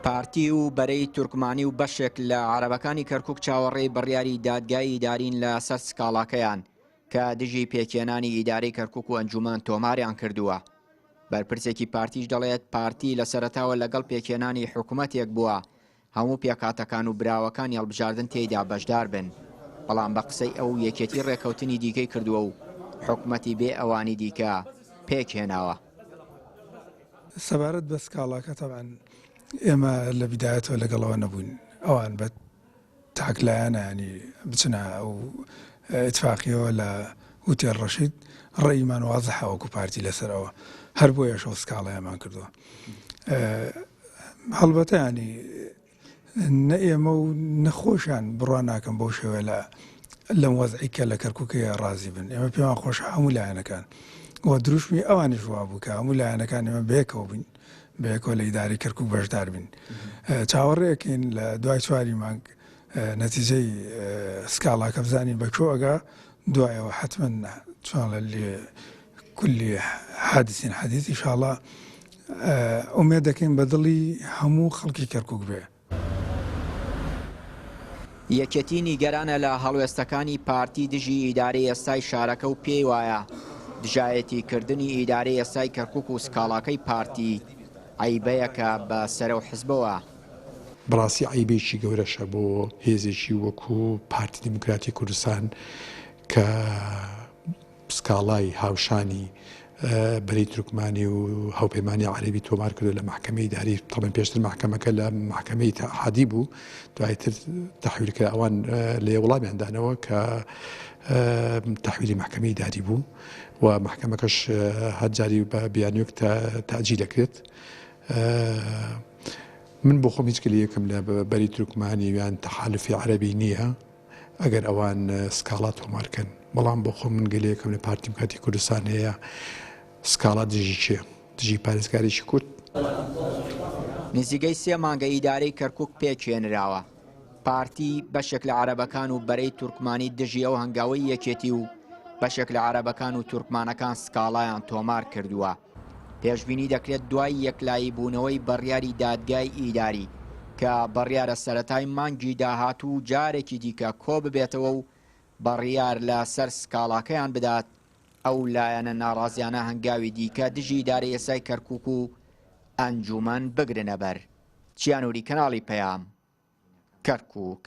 پارتی و بەرەی تورکمانی و بەشێک لە عەرەبەکانی کەرکووک چاوەڕێی بڕیاری دادگای ئیدارین لە سەر سکاڵاکەیان کە دژی پێکێنانی ئیدارەی کەرکووک و ئەنجومەن تۆماریان کردووە. بەرپرسێکی پارتیش دەڵێت پارتی لە سەرەتاوە لەگەڵ پێکێنانی حکوومەتێک بووە هەموو پێکاتەکان و براوەکانی هەڵبژاردن تێیدا بەشدار بن، بەڵام بە قسەی ئەو یەکێتی ڕێکەوتنی دیکەی کردووە و حکوومەتی بێ ئەوانی دیکە پێکهێناوە. سەبارەت بە سکاڵاکە تەبعاً ئێمە لە بیدایەتەوە لەگەڵەوە نەبوون، ئەوان بە تاکلایەنە ینی بچنە ئەو ئیتفاقیەوە لە هوتێل ڕەشید ڕێیمان وازەحە وەکو پارتی لەسەرەوە هەر بۆیە شەو سکاڵایەمان کردووە. هەڵبەتە ینی نە ئێمە و نەخۆشیان بڕوان ناکەم بەو شێوە لەم وەزعی کە لە کەرکووکەیە ڕازی بن. ئێمە پێمان خۆشە هەموو لایەنەکان وە دروشمی ئەوانیش وا بوو کە هەموو لایەنەکان ئێمە بەیەکەوە بووین، بەیەکەوە لە ئیداری کەرکووک بەشدار بین. چاوەڕێیەکەین لە دوای 4 مانگ نەتیجەی سکاڵاکە بزانین بە کۆئەگا دوایەوە حتمما چۆن لە کولی حادثین حەدیث ئینشاءڵڵا ئومێد دەکەین بە دڵی هەموو خەڵکی کەرکووک بێ. یەکێتی نیگەرانە لە هەڵوێستەکانی پارتی دژی ئیدارەی ئێستای شارەکە و پێی وایە دژایەتی کردنی ئیدارەی ئێستای کەرکووک و سکاڵاکەی پارتی عیبەیەکە بە سەرە و حزبەوە. بەڕاستی عیبێکی گەورەشە بۆ هێزێکی وەکو پارتی دیموکراتی کوردستان کە سکاڵای هاوشانی بەرەی تورکمانی و هاوپەیمانی عەرەبی تۆمار کردو لە محکەمەی ئیداری. تەڵێن پێشتر محکەمەکە لە محکەمەی اتحادی بوو، دوایتر تەحویلکرا ئەوان لە وەڵامیان دانەوە کە تەحویلی محکەمەی ئیداری بوو و محکەمەکەش هەرجاری بە بیانیوک تاجیل دەکرێت. من بۆ خۆم هیچ کلێکم لە بەری تورکمانی یان تەحالفی عەرەبی نییە ئەگەر ئەوان سکاڵا تۆمارکەن، بەڵام بۆ خۆم من گلەیەکم لە پارتی دیموکراتی کوردستان هەیە سکاڵا دژی چێ؟ دژی پارێزگاریی کورد. نزیگەی 3 مانگە ئیدارەی کەرکووک پێکهێنراوە. پارتی بەشێک لە عەرەبەکان و بەرەی تورکمانی دژی ئەو هەنگاوەی یەکێتی و بەشێک لە عەرەبەکان و تورکمانەکان سکاڵایان تۆمار کردووە. پێشبینی دەکرێت دوای یەکلایی بوونەوەی بڕیاری دادگای ئیداری کە بڕیارە سەرەتای مانگی داهاتوو جارێکی دیکە کۆ ببێتەوە و بڕیار لە سەر سکاڵاکەیان بدات، ئەو لایەنە ناڕازیانە هەنگاوی دیکە دژی ئیدارەی ئێستای کەرکووک و ئەنجومەن بگرنە بەر. چیانوری کەناڵی پەیام، کەرکووک.